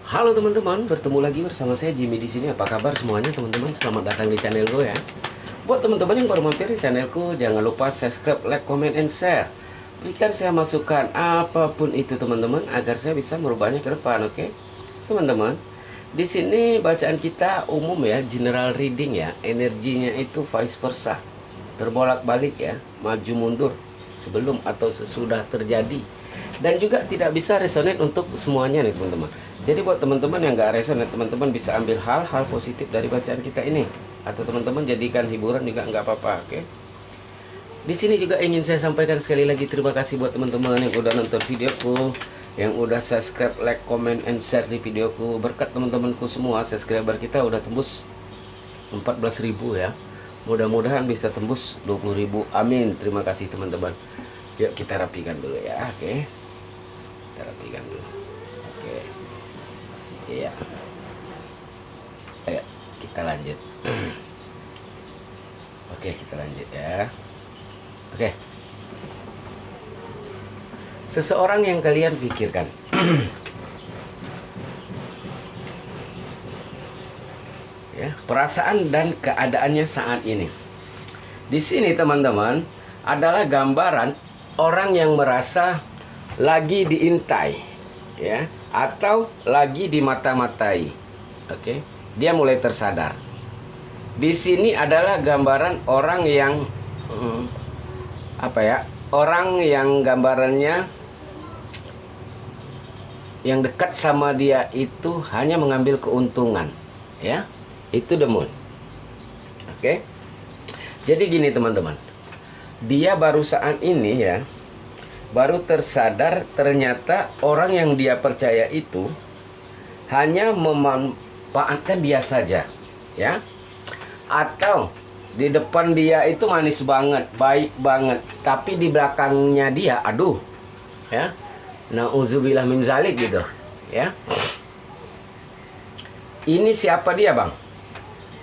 Halo teman-teman, bertemu lagi bersama saya Jimmy di sini. Apa kabar semuanya teman-teman? Selamat datang di channel gue ya. Buat teman-teman yang baru mampir di channelku, jangan lupa subscribe, like, comment, and share. Berikan saya masukan apapun itu teman-teman agar saya bisa merubahnya ke depan, oke? Teman-teman, di sini bacaan kita umum ya, general reading ya. Energinya itu vice versa, terbolak-balik ya, maju mundur, sebelum atau sesudah terjadi. Dan juga tidak bisa resonate untuk semuanya nih teman-teman. Jadi buat teman-teman yang nggak resonate, teman-teman bisa ambil hal-hal positif dari bacaan kita ini, atau teman-teman jadikan hiburan juga nggak apa-apa, oke? Di sini juga ingin saya sampaikan sekali lagi terima kasih buat teman-teman yang udah nonton videoku, yang udah subscribe, like, comment, and share di videoku. Berkat teman-temanku semua, subscriber kita udah tembus 14.000 ya. Mudah-mudahan bisa tembus 20.000. Amin. Terima kasih teman-teman. Yuk kita rapikan dulu ya, oke? Kita rapikan dulu. Oke. Iya. Ayo kita lanjut. Oke, kita lanjut ya. Oke. Seseorang yang kalian pikirkan. Ya, perasaan dan keadaannya saat ini. Di sini teman-teman adalah gambaran orang yang merasa lagi diintai, ya, atau lagi dimata-matai. Oke, dia mulai tersadar. Di sini adalah gambaran orang yang orang yang gambarannya yang dekat sama dia itu hanya mengambil keuntungan, ya. Itu the moon. Oke. Jadi gini teman-teman. Dia baru saat ini ya, baru tersadar ternyata orang yang dia percaya itu hanya memanfaatkan dia saja, ya. Atau di depan dia itu manis banget, baik banget, tapi di belakangnya dia, aduh, ya, nauzubillah min zalik gitu, ya. Ini siapa dia, Bang?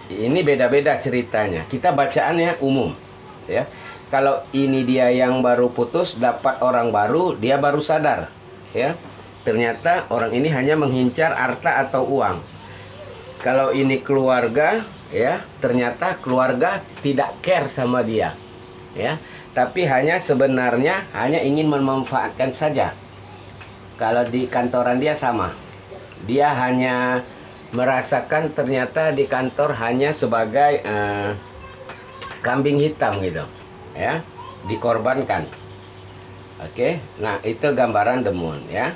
Ini beda-beda ceritanya. Kita bacaannya umum, ya. Kalau ini dia yang baru putus, dapat orang baru, dia baru sadar, ya. Ternyata orang ini hanya mengincar harta atau uang. Kalau ini keluarga, ya, ternyata keluarga tidak care sama dia, ya. Tapi hanya sebenarnya hanya ingin memanfaatkan saja. Kalau di kantoran dia sama. Dia hanya merasakan ternyata di kantor hanya sebagai kambing hitam gitu, ya, dikorbankan. Oke, nah itu gambaran the moon ya.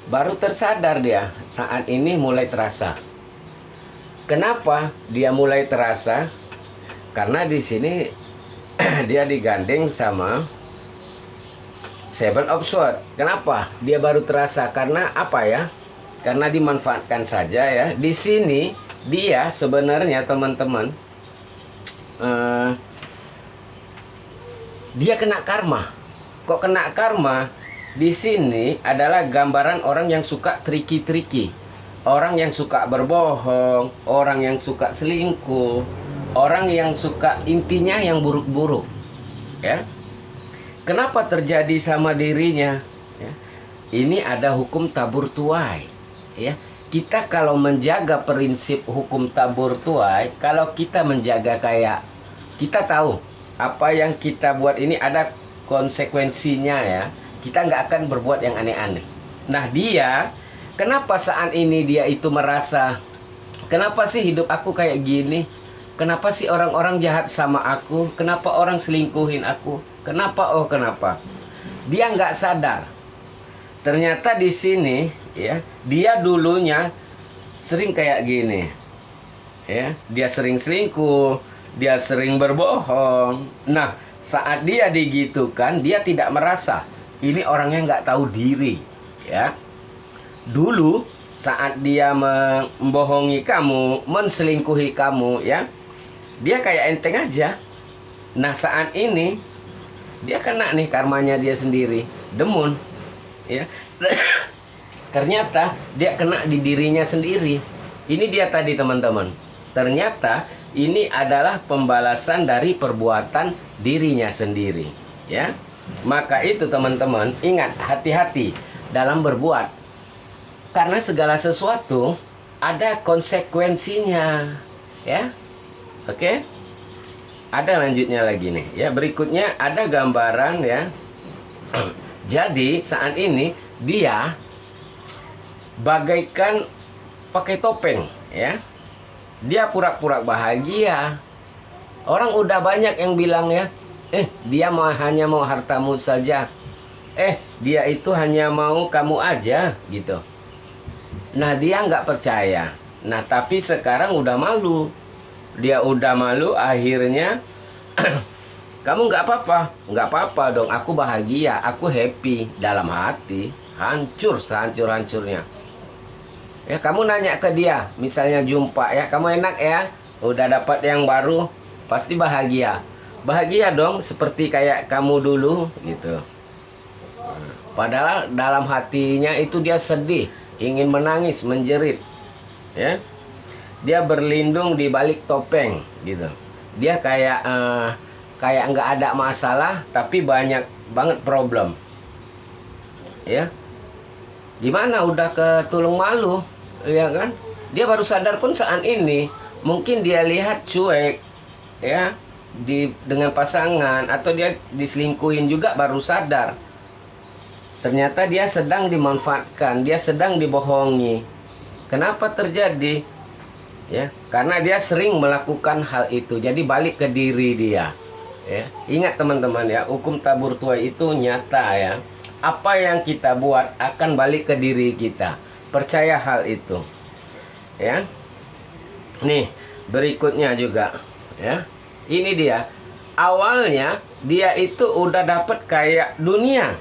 Baru tersadar dia saat ini mulai terasa. Kenapa dia mulai terasa? Karena di sini dia digandeng sama Seven of Swords. Kenapa dia baru terasa? Karena apa ya? Karena dimanfaatkan saja ya. Di sini dia sebenarnya teman-teman dia kena karma. Kok kena karma? Di sini adalah gambaran orang yang suka tricky-tricky. Orang yang suka berbohong, orang yang suka selingkuh, orang yang suka intinya yang buruk-buruk. Ya. Kenapa terjadi sama dirinya? Ya. Ini ada hukum tabur tuai. Ya. Kita kalau menjaga prinsip hukum tabur tuai, kalau kita menjaga kayak kita tahu apa yang kita buat ini ada konsekuensinya ya. Kita nggak akan berbuat yang aneh-aneh. Nah dia, kenapa saat ini dia itu merasa, kenapa sih hidup aku kayak gini? Kenapa sih orang-orang jahat sama aku? Kenapa orang selingkuhin aku? Kenapa? Oh kenapa? Dia nggak sadar. Ternyata di sini ya, dia dulunya sering kayak gini. Ya, dia sering selingkuh, dia sering berbohong. Nah, saat dia digitukan, dia tidak merasa ini orangnya nggak tahu diri, ya. Dulu saat dia membohongi kamu, menselingkuhi kamu, ya, dia kayak enteng aja. Nah, saat ini dia kena nih karmanya dia sendiri, demun, ya. Ternyata dia kena di dirinya sendiri. Ini dia tadi teman-teman. Ternyata ini adalah pembalasan dari perbuatan dirinya sendiri, ya. Maka itu teman-teman, ingat hati-hati dalam berbuat. Karena segala sesuatu ada konsekuensinya, ya. Oke. Ada lanjutnya lagi nih, ya. Berikutnya ada gambaran, ya. Jadi saat ini dia bagaikan pakai topeng, ya. Dia pura-pura bahagia. Orang udah banyak yang bilang, ya, dia hanya mau hartamu saja. Dia itu hanya mau kamu aja, gitu. Nah, dia nggak percaya. Nah, tapi sekarang udah malu. Dia udah malu, akhirnya kamu nggak apa-apa dong. Aku bahagia, aku happy dalam hati. Hancur sehancur-hancurnya. Ya, kamu nanya ke dia, misalnya jumpa, ya, kamu enak ya, udah dapat yang baru, pasti bahagia. Bahagia dong, seperti kayak kamu dulu, gitu. Padahal dalam hatinya itu dia sedih, ingin menangis, menjerit, ya. Dia berlindung di balik topeng, gitu. Dia kayak nggak ada masalah, tapi banyak banget problem, ya. Gimana udah ketulung malu, ya kan? Dia baru sadar pun saat ini. Mungkin dia lihat cuek, ya, dengan pasangan, atau dia diselingkuhin juga baru sadar. Ternyata dia sedang dimanfaatkan, dia sedang dibohongi. Kenapa terjadi? Ya, karena dia sering melakukan hal itu. Jadi balik ke diri dia. Ya, ingat teman-teman, ya, hukum tabur tuai itu nyata, ya. Apa yang kita buat akan balik ke diri kita. Percaya hal itu, ya. Nih, berikutnya juga, ya. Ini dia. Awalnya dia itu udah dapat kayak dunia.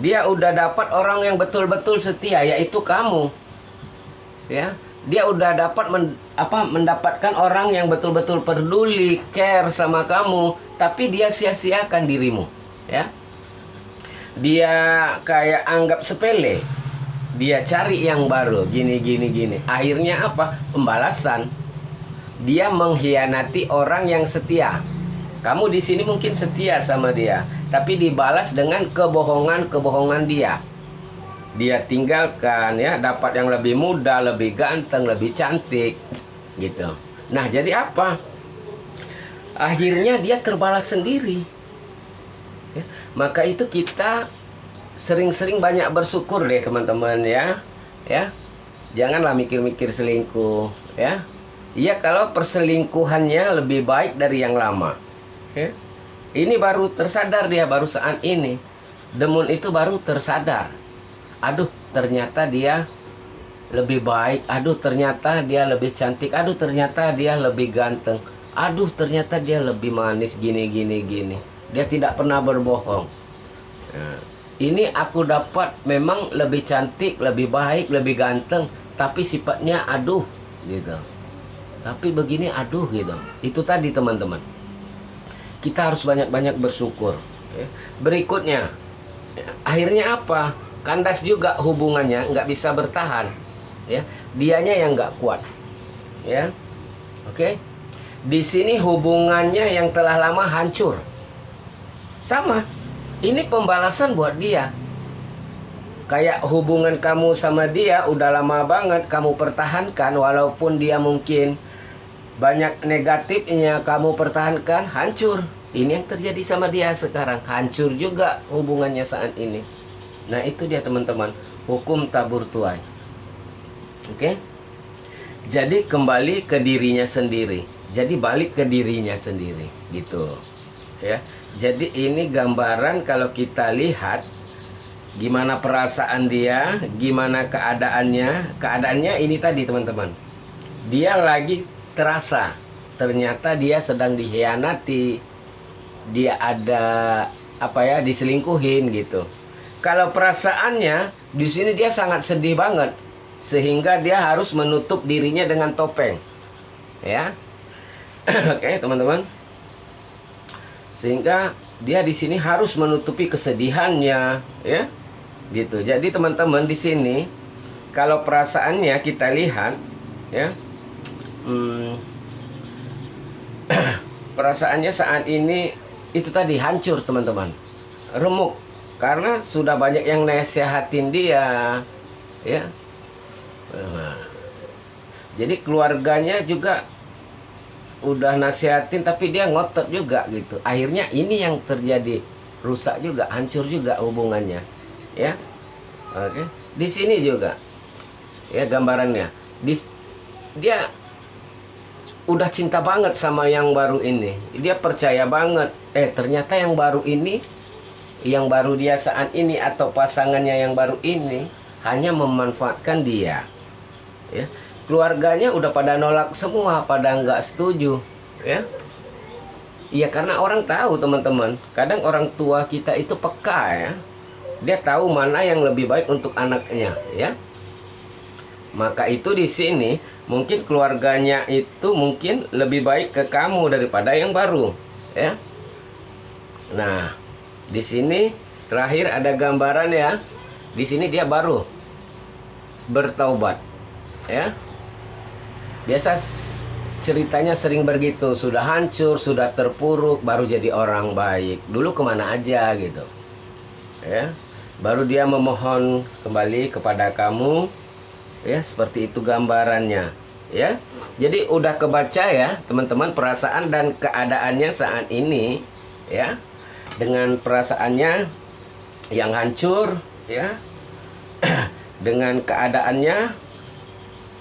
Dia udah dapat orang yang betul-betul setia, yaitu kamu. Ya. Dia udah dapat mendapatkan orang yang betul-betul peduli, care sama kamu, tapi dia sia-siakan dirimu, ya. Dia kayak anggap sepele. Dia cari yang baru, gini. Akhirnya apa? Pembalasan. Dia mengkhianati orang yang setia. Kamu di sini mungkin setia sama dia, tapi dibalas dengan kebohongan dia. Dia tinggalkan, ya, dapat yang lebih muda, lebih ganteng, lebih cantik, gitu. Nah, jadi apa? Akhirnya dia terbalas sendiri. Ya, maka itu kita sering-sering banyak bersyukur deh teman-teman, ya. Janganlah mikir-mikir selingkuh, ya. Iya, kalau perselingkuhannya lebih baik dari yang lama, ya. Ini baru tersadar dia, baru saat ini. Demun itu baru tersadar. Aduh, ternyata dia lebih baik. Aduh, ternyata dia lebih cantik. Aduh, ternyata dia lebih ganteng. Aduh, ternyata dia lebih manis, gini. Dia tidak pernah berbohong. Nah, ini aku dapat memang lebih cantik, lebih baik, lebih ganteng, tapi sifatnya aduh, gitu. Tapi begini aduh, gitu. Itu tadi teman-teman. Kita harus banyak-banyak bersyukur. Ya. Berikutnya, akhirnya apa? Kandas juga hubungannya, nggak bisa bertahan. Ya, dianya yang nggak kuat. Ya, oke. Di sini hubungannya yang telah lama hancur. Sama, ini pembalasan buat dia. Kayak hubungan kamu sama dia udah lama banget kamu pertahankan, walaupun dia mungkin banyak negatifnya, kamu pertahankan, hancur. Ini yang terjadi sama dia sekarang, hancur juga hubungannya saat ini. Nah, itu dia teman-teman, hukum tabur tuai. Oke? Jadi kembali ke dirinya sendiri. Jadi balik ke dirinya sendiri, gitu. Ya. Jadi ini gambaran kalau kita lihat gimana perasaan dia, gimana keadaannya. Keadaannya ini tadi teman-teman. Dia lagi terasa ternyata dia sedang dikhianati. Dia ada diselingkuhin gitu. Kalau perasaannya di sini dia sangat sedih banget, sehingga dia harus menutup dirinya dengan topeng. Ya. Oke, teman-teman. Sehingga dia di sini harus menutupi kesedihannya, ya. Gitu. Jadi teman-teman di sini kalau perasaannya kita lihat, ya. Perasaannya saat ini itu tadi hancur, teman-teman. Remuk karena sudah banyak yang nasehatin dia, ya. Nah, jadi keluarganya juga udah nasihatin tapi dia ngotot juga gitu. Akhirnya ini yang terjadi, rusak juga, hancur juga hubungannya, ya. Oke. Di sini juga ya gambarannya. Dia udah cinta banget sama yang baru ini. Dia percaya banget. Ternyata yang baru ini, yang baru dia saat ini atau pasangannya yang baru ini hanya memanfaatkan dia. Ya. Keluarganya udah pada nolak semua, pada nggak setuju, ya. Iya, karena orang tahu, teman-teman. Kadang orang tua kita itu peka, ya. Dia tahu mana yang lebih baik untuk anaknya, ya. Maka itu di sini mungkin keluarganya itu mungkin lebih baik ke kamu daripada yang baru, ya. Nah, di sini terakhir ada gambaran, ya. Di sini dia baru bertaubat, ya. Biasa ceritanya sering begitu, sudah hancur, sudah terpuruk, baru jadi orang baik. Dulu kemana aja gitu, ya. Baru dia memohon kembali kepada kamu, ya. Seperti itu gambarannya, ya. Jadi udah kebaca ya teman-teman perasaan dan keadaannya saat ini, ya. Dengan perasaannya yang hancur, ya. Dengan keadaannya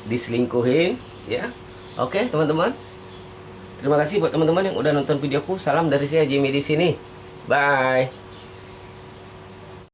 diselingkuhin, ya. Oke, teman-teman. Terima kasih buat teman-teman yang udah nonton videoku. Salam dari saya Jimmy di sini. Bye.